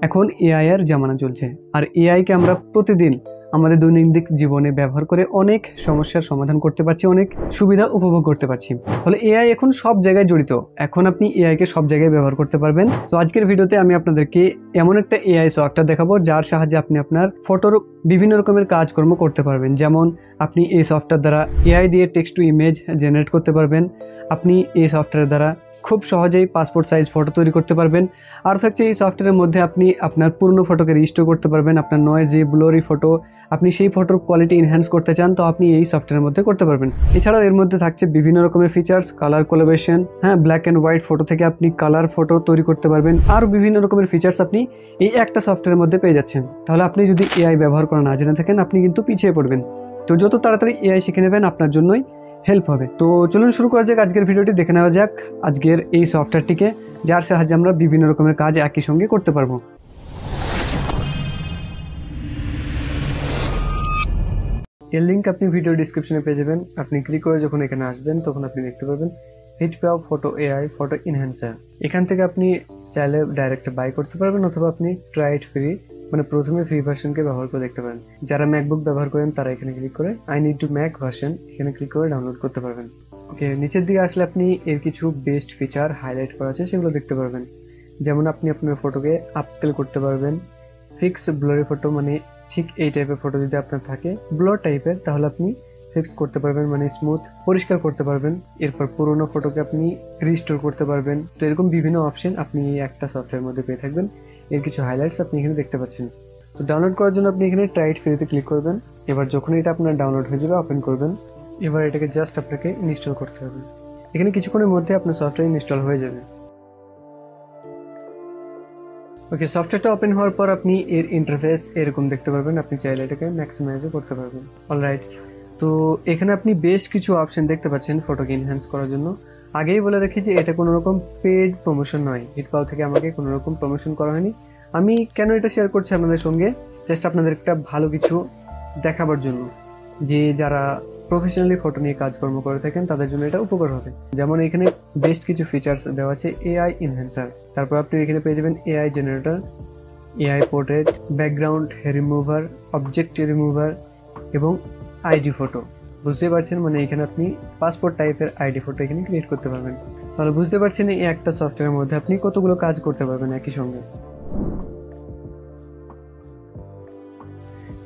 এখন এআই এর জামানা চলছে, আর এআই কে আমরা প্রতিদিন আমাদের দৈনন্দিন জীবনে ব্যবহার করে অনেক সমস্যার সমাধান করতে পারছি, অনেক সুবিধা উপভোগ করতে পারছি। তাহলে এআই এখন সব জায়গায় জড়িত, এখন আপনি এআই কে সব জায়গায় ব্যবহার করতে পারবেন। তো আজকের ভিডিওতে আমি আপনাদেরকে এমন একটা এআই সফটওয়্যার দেখাবো যার সাহায্যে আপনি আপনার ফটোর বিভিন্ন রকমের কাজকর্ম করতে পারবেন। যেমন আপনি এই সফটওয়্যার দ্বারা এআই দিয়ে টেক্সট টু ইমেজ জেনারেট করতে পারবেন। আপনি এই সফটওয়্যার দ্বারা খুব সহজেই পাসপোর্ট সাইজ ফটো তৈরি করতে পারবেন। আর থাকছে এই সফটওয়্যারের মধ্যে আপনি আপনার পুরনো ফটোকে রিস্টোর করতে পারবেন। আপনার নয়েজি ব্লরি ফটো, আপনি সেই ফটোর কোয়ালিটি এনহ্যান্স করতে চান, তো আপনি এই সফটওয়্যারের মধ্যে করতে পারবেন। এছাড়াও এর মধ্যে থাকছে বিভিন্ন রকমের features, colour collaboration, black and white photo থেকে আপনি কালার ফটো তৈরি করতে পারবেন। আর বিভিন্ন রকমের ফিচার্স আপনি এই একটা সফটওয়্যারের মধ্যে পেয়ে যাচ্ছেন। তাহলে আপনি যদি এআই ব্যবহার করা না জেনে থাকেন, আপনি কিন্তু পিছিয়ে পড়বেন। তো যত তাড়াতাড়ি এআই শিখে নেবেন আপনার জন্যই হেল্প হবে। তো চলুন শুরু করা যাক আজকের ভিডিওটি। দেখে নেওয়া যাক আজকের এই সফটওয়্যারটিকে, যার সাহায্যে আমরা বিভিন্ন রকমের কাজ একই সঙ্গে করতে পারবো। এর লিঙ্ক আপনি ভিডিও ডিসক্রিপশনে পেয়ে যাবেন। আপনি ক্লিক করে যখন এখানে আসবেন তখন আপনি দেখতে পাবেন HPI photo AI photo enhancer. এখান থেকে আপনি চাইলে ডাইরেক্ট বাই করতে পারবেন, অথবা আপনি ট্রাই ইট ফ্রি, মানে প্রথমে ফ্রি ভার্সনকে ব্যবহার করে দেখতে পারেন। যারা ম্যাকবুক ব্যবহার করেন তারা এখানে ক্লিক করে I need to Mac version এখানে ক্লিক করে ডাউনলোড করতে পারবেন। ওকে, নিচের দিকে আসলে আপনি এর কিছু বেস্ট ফিচার হাইলাইট করা আছে সেগুলো দেখতে পারবেন। যেমন আপনি আপনার ফটোকে আপস্কেল করতে পারবেন। ফিক্স ব্লারি ফটো, মানে ঠিক এই টাইপের ফটো যদি আপনার থাকে ব্লার টাইপের, তাহলে আপনি ফিক্স করতে পারবেন, মানে স্মুথ পরিষ্কার করতে পারবেন। এরপর পুরোনো ফটোকে আপনি রিস্টোর করতে পারবেন। তো এরকম বিভিন্ন অপশন আপনি একটা সফটওয়্যারের মধ্যে পেয়ে থাকবেন। এর কিছু হাইলাইটস আপনি এখানে দেখতে পাচ্ছেন। তো ডাউনলোড করার জন্য আপনি এখানে ট্রাই ইট ফ্রিতে ক্লিক করবেন। এবার যখন এটা আপনার ডাউনলোড হয়ে যাবে ওপেন করবেন। এবার এটাকে জাস্ট আপনাকে ইনস্টল করতে হবে। এখানে কিছুক্ষণের মধ্যে আপনার সফটওয়্যার ইনস্টল হয়ে যাবে। ওকে, সফটওয়্যারটা ওপেন হওয়ার পর আপনি এর ইন্টারফেস এরকম দেখতে পারবেন। আপনি চাইলে এটাকে ম্যাক্সিমাইজও করতে পারবেন। অলরাইট, তো এখানে আপনি বেশ কিছু অপশন দেখতে পাচ্ছেন ফটোকে এনহ্যান্স করার জন্য। আগেই বলে রাখি যে এটা কোনো রকম পেড প্রমোশন নয়, হিটপাও থেকে আমাকে কোনো রকম প্রমোশন করা হয়নি। আমি কেন এটা শেয়ার করছি আপনাদের সঙ্গে, জাস্ট আপনাদের একটা ভালো কিছু দেখাবার জন্য, যে যারা প্রফেশনালি ফটো নিয়ে কাজকর্ম করে থাকেন তাদের জন্য এটা উপকার হবে। যেমন এখানে বেস্ট কিছু ফিচার্স দেওয়া আছে এআই এনহ্যান্সার, তারপর আপনি এখানে পেয়ে যাবেন AI generator, AI portrait, background remover, object remover এবং আইডি ফটো। বুঝতে পারছেন, মানে এখানে আপনি পাসপোর্ট টাইপের আইডি ফটো এখানে ক্রিয়েট করতে পারবেন। তাহলে বুঝতে পারছেন এই একটা সফটওয়্যারের মধ্যে আপনি কতগুলো কাজ করতে পারবেন একই সঙ্গে।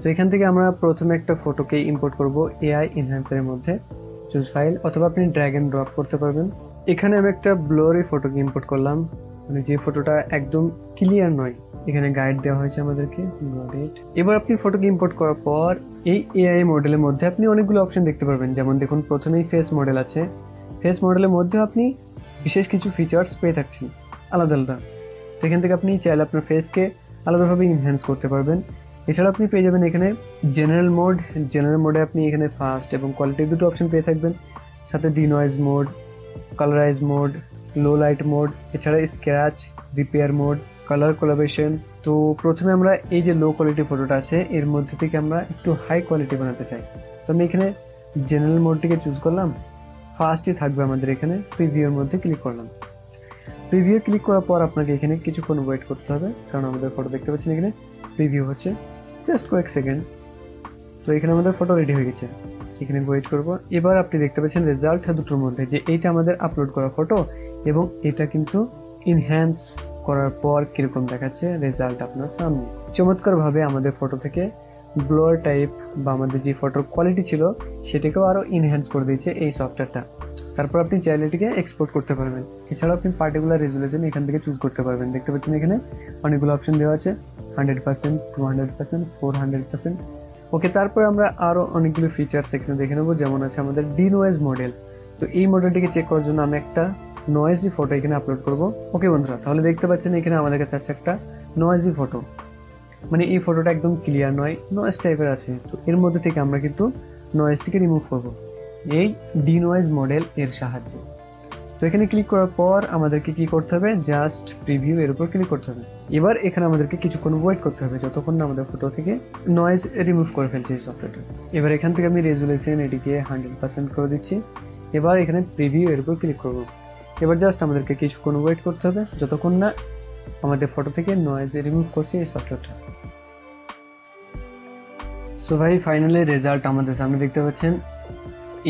তো এখান থেকে আমরা প্রথমে একটা ফটোকে ইম্পোর্ট করব এআই এনহ্যান্সারের মধ্যে। চুজ ফাইল, অথবা আপনি ড্র্যাগ এন্ড ড্রপ করতে পারবেন। এখানে আমি একটা ব্লরি ফটোকে ইম্পোর্ট করলাম, মানে যে ফটোটা একদম ক্লিয়ার নয়। এখানে গাইড দেওয়া হয়েছে আমাদেরকে। এবার আপনি ফটোকে ইম্পোর্ট করার পর এই এআই মডেলের মধ্যে আপনি অনেকগুলো অপশন দেখতে পারবেন। যেমন দেখুন, প্রথমেই ফেস মডেল আছে। ফেস মডেলের মধ্যে আপনি বিশেষ কিছু ফিচার্স পেয়ে থাকছেন আলাদা আলাদা। তো এখান থেকে আপনি চাইলে আপনার ফেসকে আলাদাভাবে এনহ্যান্স করতে পারবেন। এছাড়া আপনি পেয়ে যাবেন এখানে জেনারেল মোড। জেনারেল মোডে আপনি এখানে ফাস্ট এবং কোয়ালিটি দুটো অপশন পেয়ে থাকবেন, সাথে denoise mode, colourise mode, low light mode, এছাড়া scratch, repair mode, colour collaboration. তো প্রথমে আমরা এই যে লো কোয়ালিটি ফটোটা আছে এর মধ্যে থেকে আমরা একটু হাই কোয়ালিটি বানাতে চাই। তো আমি এখানে জেনারেল মোডটিকে চুজ করলাম, ফাস্টই থাকবে আমাদের এখানে। প্রিভিউর মধ্যে ক্লিক করলাম। প্রিভিউ ক্লিক করার পর আপনাকে এখানে কিছুক্ষণ ওয়েট করতে হবে, কারণ আমাদের ফটো দেখতে পাচ্ছেন এখানে প্রিভিউ হচ্ছে, জাস্ট কয়েক সেকেন্ড। তো এখানে আমাদের ফটো রেডি হয়ে গেছে, এখানে ওয়েট করব। এবার আপনি দেখতে পাচ্ছেন রেজাল্ট দুটোর মধ্যে যে এইটা আমাদের আপলোড করা ফটো এবং এটা কিন্তু এনহ্যান্স করার পর কিরকম দেখাচ্ছে রেজাল্ট আপনার সামনে। চমৎকারভাবে আমাদের ফটো থেকে ব্লার টাইপ বা আমাদের যে ফটোর কোয়ালিটি ছিল সেটাকেও আরও এনহ্যান্স করে দিয়েছে এই সফটওয়্যারটা। তারপর আপনি চাইলে এটিকে এক্সপোর্ট করতে পারবেন। এছাড়াও আপনি পার্টিকুলার রেজুলেশন এখান থেকে চুজ করতে পারবেন। দেখতে পাচ্ছেন এখানে অনেকগুলো অপশন দেওয়া আছে, 100%, 200%, 400%। ওকে, তারপর আমরা আরও অনেকগুলো ফিচার্স এখানে দেখে নেবো। যেমন আছে আমাদের ডি নয়েজ মডেল। তো এই মডেলটিকে চেক করার জন্য আমি একটা নয়েজি ফটো এখানে আপলোড করব। ওকে বন্ধুরা, তাহলে দেখতে পাচ্ছেন এখানে আমাদের কাছে আছে একটা নয়েজি ফটো, মানে এই ফটোটা একদম ক্লিয়ার নয়, নয়েজ টাইপের আছে। তো এর মধ্যে থেকে আমরা কিন্তু নয়েজটিকে রিমুভ করব এই ডি নয়েজ মডেল এর সাহায্যে। তো এখানে ক্লিক করার পর আমাদেরকে কি করতে হবে, জাস্ট প্রিভিউ এর উপর ক্লিক করতে হবে। এবার এখানে আমাদেরকে কিছুক্ষণ ওয়েট করতে হবে যতক্ষণ না আমাদের ফটো থেকে নয়েজ রিমুভ করে ফেলছে এই সফটওয়্যারটা। এবার এখান থেকে আমি রেজুলেশন এটিকে 100% করে দিচ্ছি। এবার এখানে প্রিভিউ এর উপর ক্লিক করব। এবার জাস্ট আমাদেরকে কিছুক্ষণ ওয়েট করতে হবে যতক্ষণ না আমাদের ফটো থেকে নয়েজ রিমুভ করছে এই সফটওয়্যারটা। সো ভাই ফাইনালি রেজাল্ট আমাদের সামনে দেখতে পাচ্ছেন।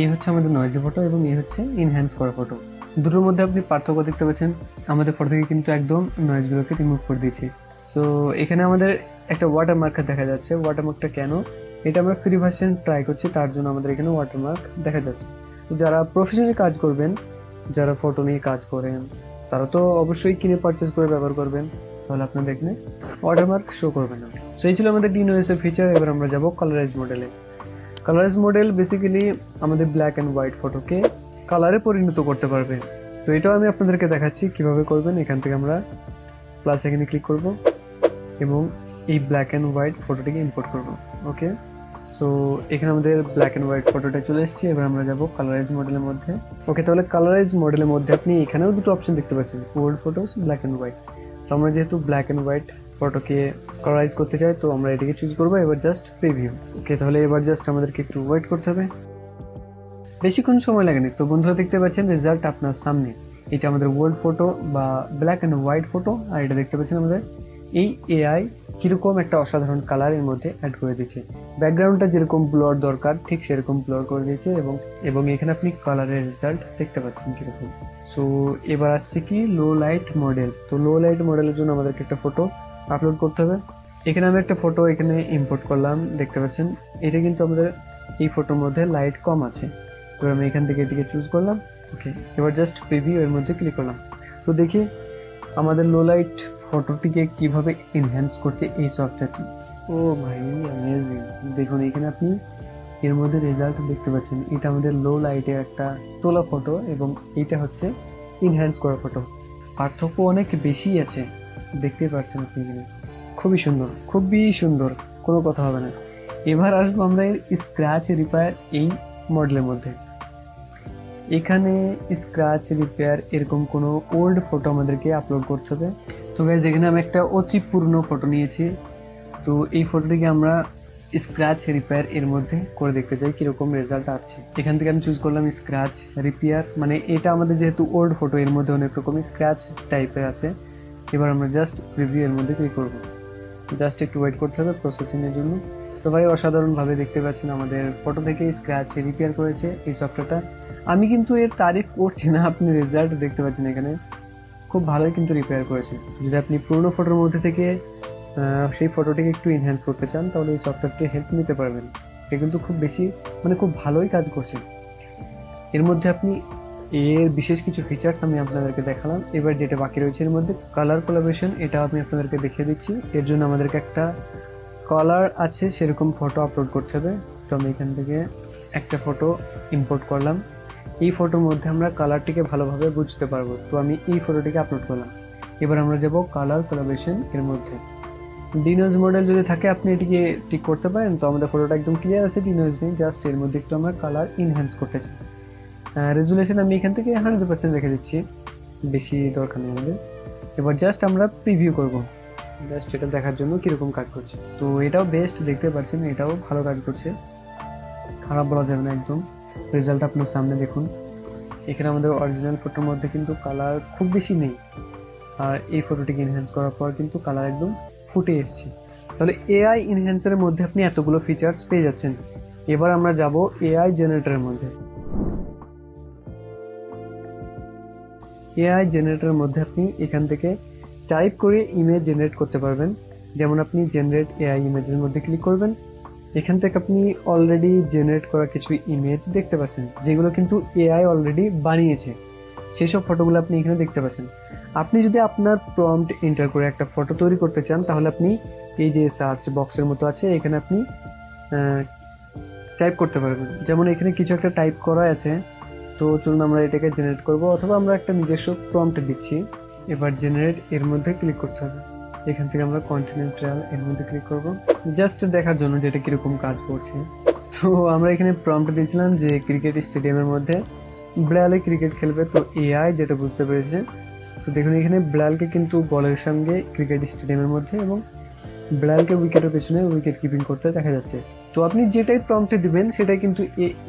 এই হচ্ছে আমাদের নয়েজি ফটো এবং এই হচ্ছে ইনহ্যান্স করা ফটো। দুটোর মধ্যে আপনি পার্থক্য দেখতে পাচ্ছেন। আমাদের ফটো থেকে কিন্তু একদম নয়েজগুলোকে রিমুভ করে দিয়েছি। সো এখানে আমাদের একটা ওয়াটারমার্ক দেখা যাচ্ছে। ওয়াটারমার্কটা কেন? এটা আমরা ফ্রি ভার্সন ট্রাই করছি, তার জন্য আমাদের এখানে ওয়াটারমার্ক দেখা যাচ্ছে। তো যারা প্রফেশনালি কাজ করবেন, যারা ফটো নিয়ে কাজ করেন, তারা তো অবশ্যই কিনে পারচেস করে ব্যবহার করবেন, তাহলে আপনাদের এখানে ওয়াটারমার্ক শো করবে না। সো এই ছিল আমাদের ডিনোএস এর ফিচার। এবার আমরা যাব কালারাইজ মডেলে। কালারাইজ মডেল বেসিক্যালি আমাদের ব্ল্যাক অ্যান্ড হোয়াইট ফটোকে কালারে পরিণত করতে পারবে। তো এটাও আমি আপনাদেরকে দেখাচ্ছি কিভাবে করবেন। এখান থেকে আমরা প্লাস এখানে ক্লিক করব এবং এই ব্ল্যাক অ্যান্ড হোয়াইট ফটোটিকে ইম্পোর্ট করব। ওকে, সো এখানে আমাদের ব্ল্যাক অ্যান্ড হোয়াইট ফটোটা চলে এসেছে। এবার আমরা যাব কালারাইজ মডেলের মধ্যে। ওকে, তাহলে কালারাইজ মডেলের মধ্যে আপনি এখানেও দুটো অপশন দেখতে পাচ্ছেন, old photos, black and white. তো আমরা যেহেতু ব্ল্যাক অ্যান্ড হোয়াইট ফটোকে কালারাইজ করতে চাই, তো আমরা এটাকে চুজ করবো। এবার জাস্ট প্রিভিউ। ওকে, তাহলে এবার জাস্ট আমাদেরকে একটু ওয়েট করতে হবে, বেশিক্ষণ সময় লাগেনি। তো বন্ধুরা দেখতে পাচ্ছেন রেজাল্ট আপনার সামনে। এটা আমাদের ওল্ড ফটো বা ব্ল্যাক অ্যান্ড হোয়াইট ফটো, আর এটা দেখতে পাচ্ছেন আমাদের এই এআই কিরকম একটা অসাধারণ কালার এর মধ্যে অ্যাড করে দিয়েছে। ব্যাকগ্রাউন্ডটা যেরকম ব্লার দরকার ঠিক সেরকম ব্লার করে দিয়েছে এবং এখানে আপনি কালারের রেজাল্ট দেখতে পাচ্ছেন কিরকম। সো এবার আসছে কি লো লাইট মডেল। তো লো লাইট মডেলের জন্য আমাদেরকে একটা ফটো আপলোড করতে হবে। এখানে আমি একটা ফটো এখানে ইম্পোর্ট করলাম, দেখতে পাচ্ছেন এটা কিন্তু আমাদের এই ফটোর মধ্যে লাইট কম আছে। এবার আমি এখান থেকে এটিকে চুজ করলাম। ওকে, এবার জাস্ট প্রিভিউ এর মধ্যে ক্লিক করলাম। তো দেখি আমাদের লো লাইট ফটোটিকে কিভাবে এনহ্যান্স করছে এই সফটওয়্যারটি। ও ভাই অ্যামেজিং! দেখুন এখানে আপনি এর মধ্যে রেজাল্ট দেখতে পাচ্ছেন। এটা আমাদের লো লাইটে একটা তোলা ফটো এবং এইটা হচ্ছে এনহ্যান্স করা ফটো। পার্থক্য অনেক বেশি আছে, দেখতে পাচ্ছেন আপনি এখানে। খুবই সুন্দর, খুবই সুন্দর, কোনো কথা হবে না। এবার আসবো আমরা স্ক্র্যাচ রিপেয়ার এই মডেলের মধ্যে। এখানে স্ক্র্যাচ রিপেয়ার এরকম কোনো ওল্ড ফটো আমাদেরকে আপলোড করতে হবে। তো গাইজ এখানে আমি একটা অতি পুরনো ফটো নিয়েছি। তো এই ফটোটিকে আমরা স্ক্র্যাচ রিপেয়ার এর মধ্যে করে দেখতে চাই কীরকম রেজাল্ট আসছে। এখান থেকে আমি চুজ করলাম স্ক্র্যাচ রিপেয়ার। মানে এটা আমাদের যেহেতু ওল্ড ফটো, এর মধ্যে অনেক রকম স্ক্র্যাচ টাইপের আছে। এবার আমরা জাস্ট প্রিভিউ এর মধ্যে ক্লিক করবো। জাস্ট একটু ওয়েট করতে হবে প্রসেসিংয়ের জন্য। তো ভাই অসাধারণভাবে দেখতে পাচ্ছেন আমাদের ফটো থেকে স্ক্র্যাচ রিপেয়ার করেছে এই সফটওয়্যারটা। আমি কিন্তু এর তারিফ করছি না, আপনি রেজাল্ট দেখতে পাচ্ছেন এখানে খুব ভালোই কিন্তু রিপেয়ার করেছে। যদি আপনি পুরোনো ফটোর মধ্যে থেকে সেই ফটোটিকে একটু এনহ্যান্স করতে চান, তাহলে এই সফটওয়্যারটি হেল্প নিতে পারবেন। এটা কিন্তু খুব বেশি খুব ভালোই কাজ করছে। এর মধ্যে আপনি এর বিশেষ কিছু ফিচার্স আমি আপনাদেরকে দেখালাম। এবার যেটা বাকি রয়েছে এর মধ্যে কালার কোলাবরেশন, এটা আমি আপনাদেরকে দেখিয়ে দিচ্ছি। এর জন্য আমাদেরকে একটা কালার আছে সেরকম ফটো আপলোড করতে হবে। তো আমি এখান থেকে একটা ফটো ইম্পোর্ট করলাম। এই ফটোর মধ্যে আমরা কালারটিকে ভালোভাবে বুঝতে পারবো। তো আমি এই ফটোটিকে আপলোড করলাম। এবার আমরা যাব কালার কোলাবরেশন এর মধ্যে। ডিনোজ মডেল যদি থাকে আপনি এটিকে টিক করতে পারেন। তো আমাদের ফটোটা একদম ক্লিয়ার আছে, ডিনোজ নেই, জাস্ট এর মধ্যে একটু আমরা কালার ইনহ্যান্স করতে চাই। রেজুলেশন আমি এখান থেকে 100% রেখে দিচ্ছি, বেশি দরকার নেই আমাদের। এবার জাস্ট আমরা প্রিভিউ করব, জাস্ট এটা দেখার জন্য কীরকম কাজ করছে। তো এটাও বেস্ট, দেখতে পাচ্ছেন এটাও ভালো কাজ করছে, খারাপ বলা যাবে না একদম। রেজাল্ট আপনার সামনে দেখুন। এখানে আমাদের অরিজিনাল ফটোর মধ্যে কিন্তু কালার খুব বেশি নেই, আর এই ফটোটিকে এনহ্যান্স করার পর কিন্তু কালার একদম ফুটে এসছে। তাহলে এআই এনহ্যান্সারের মধ্যে আপনি এতগুলো ফিচার্স পেয়ে যাচ্ছেন। এবার আমরা যাব এআই জেনারেটরের মধ্যে। এআই জেনারেটরের মধ্যে আপনি এখান থেকে টাইপ করে ইমেজ জেনারেট করতে পারবেন। যেমন আপনি জেনারেট এআই ইমেজের মধ্যে ক্লিক করবেন। এখান থেকে আপনি অলরেডি জেনারেট করা কিছু ইমেজ দেখতে পাচ্ছেন, যেগুলো কিন্তু এআই অলরেডি বানিয়েছে। সেই সব ফটোগুলো আপনি এখানে দেখতে পাচ্ছেন। আপনি যদি আপনার প্রম্পট এন্টার করে একটা ফটো তৈরি করতে চান, তাহলে আপনি এই যে সার্চ বক্সের মতো আছে এখানে আপনি টাইপ করতে পারবেন। যেমন এখানে কিছু একটা টাইপ করা আছে, তো চলুন আমরা এটাকে জেনারেট করব, অথবা আমরা একটা নিজস্ব প্রম্পট দিচ্ছি। এবার জেনারেট এর মধ্যে ক্লিক করতে হবে। এখান থেকে আমরা কন্টিনেন্টাল এর মধ্যে ক্লিক করব, জাস্ট দেখার জন্য যে এটা কিরকম কাজ করছে। তো আমরা এখানে প্রম্পট দিয়েছিলাম যে ক্রিকেট স্টেডিয়ামের মধ্যে ব্রালে ক্রিকেট খেলবে। তো এআই যেটা বুঝতে পেরেছে, তো দেখুন এখানে ব্রালকে কিন্তু বলের সঙ্গে ক্রিকেট স্টেডিয়ামের মধ্যে এবং ব্রালকে উইকেটের পেছনে উইকেট কিপিং করতে দেখা যাচ্ছে। তো আপনি যেটাই প্রম্পটে দিবেন সেটাই কিন্তু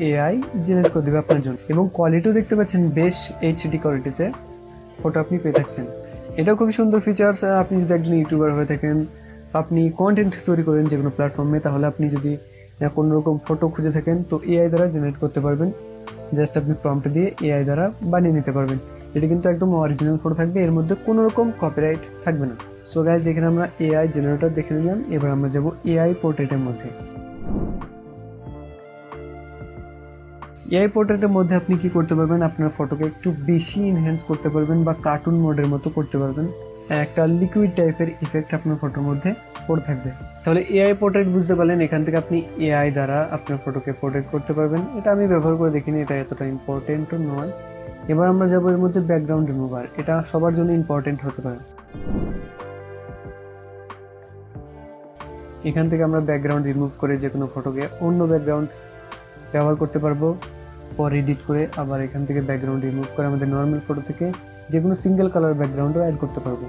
এআই জেনারেট করে দেবে আপনার জন্য। এবং কোয়ালিটিও দেখতে পাচ্ছেন বেশ এইচডি কোয়ালিটিতে ফটো আপনি পেয়ে থাকছেন। এটাও খুবই সুন্দর ফিচার্স। আপনি যদি একজন ইউটিউবার হয়ে থাকেন, আপনি কন্টেন্ট তৈরি করেন যে কোনো প্ল্যাটফর্মে, তাহলে আপনি যদি কোনো রকম ফটো খুঁজে থাকেন তো এআই দ্বারা জেনারেট করতে পারবেন। জাস্ট আপনি প্রম্পট দিয়ে এআই দ্বারা বানিয়ে নিতে পারবেন। এটা কিন্তু একদম অরিজিনাল ফটো থাকবে, এর মধ্যে কোনো রকম কপিরাইট থাকবে না। সো গাইজ, এখানে আমরা এআই জেনারেটর দেখে নিলাম। এবার আমরা যাব এআই পোর্ট্রেটের মধ্যে। এআই পোর্ট্রেটের মধ্যে আপনি কি করতে পারবেন, আপনার ফটোকে একটু বেশি এনহ্যান্স করতে পারবেন বা কার্টুন মোডের মতো করতে পারবেন। একটা লিকুইড টাইপের ইফেক্ট আপনার ফটোর মধ্যে পড়ে থাকবে। তাহলে এআই পোর্ট্রেট বুঝতে পারলেন, এখান থেকে আপনি এআই দ্বারা আপনার ফটোকে পোর্ট্রেট করতে পারবেন। এটা আমি ব্যবহার করে দেখিনি, এটা এতটা ইম্পর্টেন্টও নয়। এবার আমরা যাবো এর মধ্যে ব্যাকগ্রাউন্ড রিমুভার। এটা সবার জন্য ইম্পর্টেন্ট হতে পারে। এখান থেকে আমরা ব্যাকগ্রাউন্ড রিমুভ করে যে কোনো ফটোকে অন্য ব্যাকগ্রাউন্ড ব্যবহার করতে পারবো, পর এডিট করে আবার এখান থেকে ব্যাকগ্রাউন্ড রিমুভ করে আমাদের নর্মাল ফটো থেকে যে কোনো সিঙ্গেল কালার ব্যাকগ্রাউন্ডও অ্যাড করতে পারবো।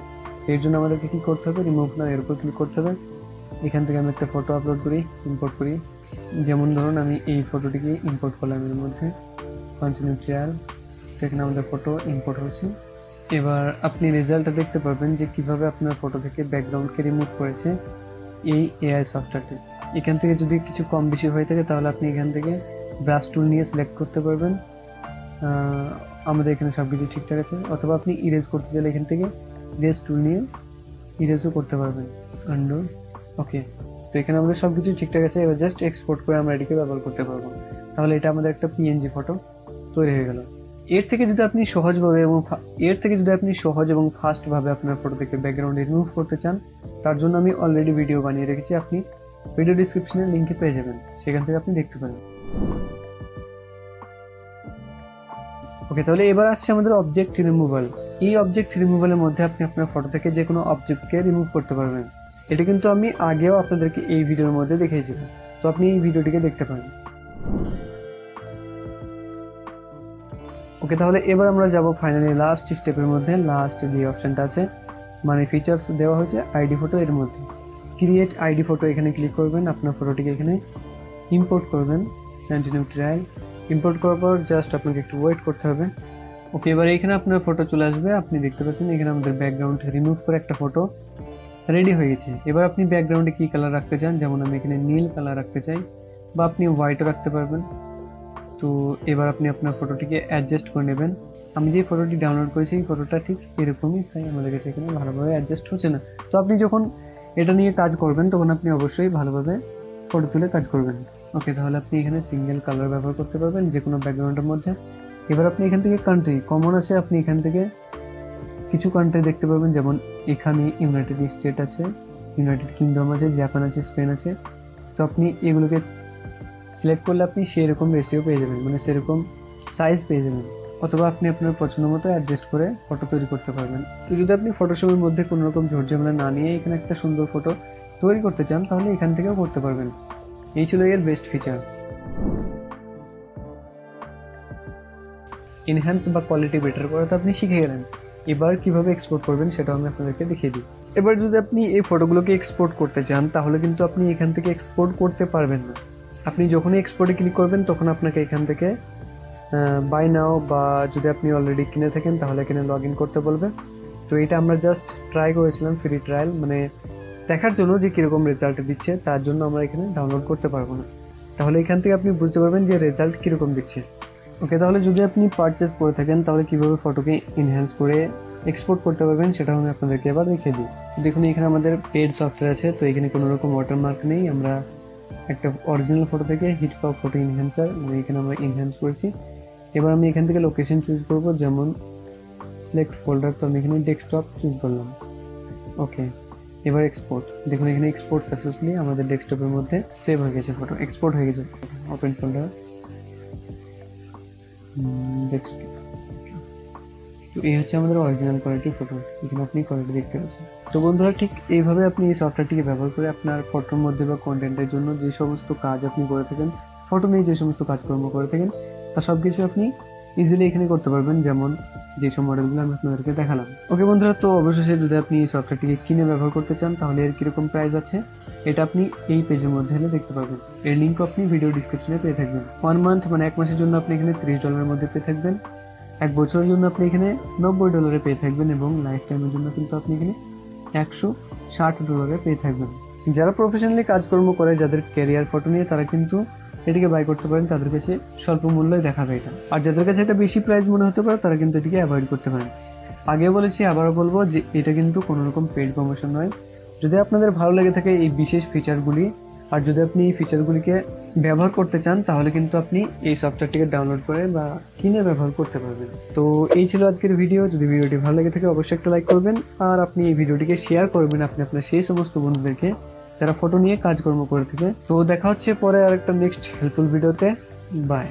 এর জন্য আমাদেরকে কী করতে হবে, রিমুভ না এর উপর ক্লিক করতে হবে। এখান থেকে আমি একটা ফটো আপলোড করি, ইম্পোর্ট করি। যেমন ধরুন আমি এই ফটোটিকে ইম্পোর্ট করলাম এর মধ্যে, কন্টিনিউ ট্রায়াল। এখানে আমাদের ফটো ইম্পোর্ট হচ্ছে। এবার আপনি রেজাল্টটা দেখতে পারবেন যে কীভাবে আপনার ফটো থেকে ব্যাকগ্রাউন্ডকে রিমুভ করেছে এই এআই সফটওয়্যারটি। এখান থেকে যদি কিছু কম বেশি হয়ে থাকে তাহলে আপনি এখান থেকে ব্রাশ টুল নিয়ে সিলেক্ট করতে পারবেন। আমাদের এখানে সব কিছু ঠিকঠাক আছে। অথবা আপনি ইরেজ করতে চাইলে এখান থেকে ইরেজ টুল নিয়ে ইরেজও করতে পারবেন। আন্ডু, ওকে। তো এখানে আমাদের সব কিছু ঠিকঠাক আছে। এবার জাস্ট এক্সপোর্ট করে আমরা এটিকে ব্যবহার করতে পারবো। তাহলে এটা আমাদের একটা পিএনজি ফটো তৈরি হয়ে গেল। এর থেকে যদি আপনি সহজ এবং ফাস্টভাবে আপনার ফটো থেকে ব্যাকগ্রাউন্ড রিমুভ করতে চান, তার জন্য আমি অলরেডি ভিডিও বানিয়ে রেখেছি। আপনি ভিডিও ডিসক্রিপশনে লিঙ্কে পেয়ে যাবেন, সেখান থেকে আপনি দেখতে পারেন। ওকে, তাহলে এবার আসছে আমাদের অবজেক্ট রিমুভাল। এই অবজেক্ট রিমুভালের মধ্যে আপনি আপনার ফটো থেকে যে কোনো অবজেক্টকে রিমুভ করতে পারবেন। এটা কিন্তু আমি আগেও আপনাদেরকে এই ভিডিওর মধ্যে দেখিয়েছিলাম, তো আপনি এই ভিডিওটিকে দেখতে পারেন। ওকে, তাহলে এবার আমরা যাব ফাইনালি লাস্ট স্টেপের মধ্যে। লাস্ট যে অপশানটা আছে, মানে ফিচার্স দেওয়া হয়েছে আইডি ফটো, এর মধ্যে ক্রিয়েট আইডি ফটো এখানে ক্লিক করবেন। আপনার ফটোটিকে এখানে ইম্পোর্ট করবেন। Continue trial. ইম্পোর্ট করার পর জাস্ট আপনাকে একটু ওয়েট করতে হবে। ওকে, এবার এখানে আপনার ফটো চলে আসবে। আপনি দেখতে পাচ্ছেন এখানে আমাদের ব্যাকগ্রাউন্ড রিমুভ করে একটা ফটো রেডি হয়ে গেছে। এবার আপনি ব্যাকগ্রাউন্ডে কী কালার রাখতে চান, যেমন আমি এখানে নীল কালার রাখতে চাই, বা আপনি হোয়াইটও রাখতে পারবেন। তো এবার আপনি আপনার ফটোটিকে অ্যাডজাস্ট করে নেবেন। আমি যে ফটোটি ডাউনলোড করেছি এই ফটোটা ঠিক এরকমই, তাই আমাদের কাছে এখানে ভালোভাবে অ্যাডজাস্ট হচ্ছে না। তো আপনি যখন এটা নিয়ে কাজ করবেন তখন আপনি অবশ্যই ভালোভাবে ফটো তুলে কাজ করবেন। ওকে, তাহলে আপনি এখানে সিঙ্গেল কালার ব্যবহার করতে পারবেন যে কোনো ব্যাকগ্রাউন্ডের মধ্যে। এবার আপনি এখান থেকে কান্ট্রি কমন আছে, আপনি এখান থেকে কিছু কান্ট্রি দেখতে পাবেন, যেমন এখানে ইউনাইটেড স্টেট আছে, ইউনাইটেড কিংডম আছে, জাপান আছে, স্পেন আছে। তো আপনি এগুলোকে সিলেক্ট করলে আপনি সেরকম রেশিও পেয়ে যাবেন, মানে সেরকম সাইজ পেয়ে যাবেন। অথবা আপনি আপনার পছন্দ মতো অ্যাডজাস্ট করে ফটো তৈরি করতে পারবেন। তো যদি আপনি ফটোশপের মধ্যে কোনো রকম ঝামেলা না নিয়ে এখানে একটা সুন্দর ফটো তৈরি করতে চান, তাহলে এখান থেকেও করতে পারবেন। এই ছিল এর বেস্ট ফিচার। এনহ্যান্স বা কোয়ালিটি বেটার করা তো আপনি শিখে গেলেন। এবার কিভাবে এক্সপোর্ট করবেন সেটাও আমি আপনাদেরকে দেখিয়ে দিই। এবার যদি আপনি এই ফটোগুলোকে এক্সপোর্ট করতে চান, তাহলে কিন্তু আপনি এখান থেকে এক্সপোর্ট করতে পারবেন না। আপনি যখনই এক্সপোর্টে ক্লিক করবেন তখন আপনাকে এখান থেকে বাই নাও, বা যদি আপনি অলরেডি কিনে থাকেন তাহলে এখানে লগ ইন করতে বলবে। তো এটা আমরা জাস্ট ট্রাই করেছিলাম, ফ্রি ট্রায়াল, মানে দেখার জন্য যে কীরকম রেজাল্ট দিচ্ছে, তার জন্য আমরা এখানে ডাউনলোড করতে পারবো না। তাহলে এখান থেকে আপনি বুঝতে পারবেন যে রেজাল্ট কীরকম দিচ্ছে। ওকে, তাহলে যদি আপনি পারচেস করে থাকেন তাহলে কীভাবে ফটোকে এনহ্যান্স করে এক্সপোর্ট করতে পারবেন সেটাও আমি আপনাদেরকে এবার দেখিয়ে দিই। দেখুন এখানে আমাদের পেড সফটওয়্যার আছে, তো এখানে কোনো রকম ওয়াটারমার্ক নেই। আমরা একটা অরিজিনাল ফটো থেকে হিটপাপ ফটো এনহ্যান্সার, মানে এখানে আমরা এনহ্যান্স করেছি। এবার আমি এখান থেকে লোকেশন চুজ করব, যেমন সিলেক্ট ফোল্ডার, তো আমি এখানে ডেস্কটপ চুজ করলাম। ওকে, এবার এক্সপোর্ট। দেখুন এখানে এক্সপোর্ট সাকসেসফুলি আমাদের ডেস্কটপের মধ্যে সেভ হয়ে গেছে, ফটো এক্সপোর্ট হয়ে গেছে। Open folder, desktop. তো এই হচ্ছে আমাদের অরিজিনাল কোয়ালিটির ফটো, এখানে আপনি কোয়ালিটি দেখতে পাচ্ছেন। তো বন্ধুরা, ঠিক এইভাবে আপনি এই সফটওয়্যারটিকে ব্যবহার করে আপনার ফটোর মধ্যে বা কন্টেন্টের জন্য যে সমস্ত কাজ আপনি করে থাকেন, ফটো নিয়ে যে সমস্ত কাজকর্ম করে থাকেন, তা সব কিছু আপনি ইজিলি এখানে করতে পারবেন, যেমন যেসব মডেলগুলো আমি আপনাদেরকে দেখালাম। ওকে বন্ধুরা, তো অবশেষে যদি আপনি এই সফটওয়্যারটিকে কিনে ব্যবহার করতে চান তাহলে এর কীরকম প্রাইস আছে এটা আপনি এই পেজের মধ্যে হলে দেখতে পাবেন। এর লিঙ্কও আপনি ভিডিও ডিসক্রিপশনে পেয়ে থাকবেন। 1 মান্থ মানে 1 মাসের জন্য আপনি এখানে $30 মধ্যে পেয়ে থাকবেন। 1 বছরের জন্য আপনি এখানে $90 পেয়ে থাকবেন এবং লাইফ টাইমের জন্য কিন্তু আপনি এখানে $160 পেয়ে থাকবেন। যারা প্রফেশনালি কাজকর্ম করে, যাদের ক্যারিয়ার ফটো নিয়ে, তারা কিন্তু এটিকে বাই করতে পারেন, তাদের কাছে স্বল্প মূল্যে দেখাবে এটা। আর যাদের কাছে এটা বেশি প্রাইস মনে হতে পারে, তারা কিন্তু এটিকে অ্যাভয়েড করতে পারেন। আগে বলেছি, আবারও বলবো যে এটা কিন্তু কোনো রকম পেইড প্রমোশন নয়। যদি আপনাদের ভালো লেগে থাকে এই বিশেষ ফিচারগুলি, আর যদি আপনি এই ফিচারগুলিকে ব্যবহার করতে চান, তাহলে কিন্তু আপনি এই সফটওয়্যারটিকে ডাউনলোড করে বা কিনে ব্যবহার করতে পারবেন। তো এই ছিল আজকের ভিডিও। যদি ভিডিওটি ভালো লেগে থাকে অবশ্যই একটা লাইক করবেন, আর আপনি এই ভিডিওটিকে শেয়ার করবেন আপনি আপনার সেই সমস্ত বন্ধুদেরকে যারা ফটো নিয়ে কাজকর্ম করে থাকে। তো দেখা হচ্ছে পরে আরেকটা নেক্সট হেল্পফুল ভিডিওতে। বাই।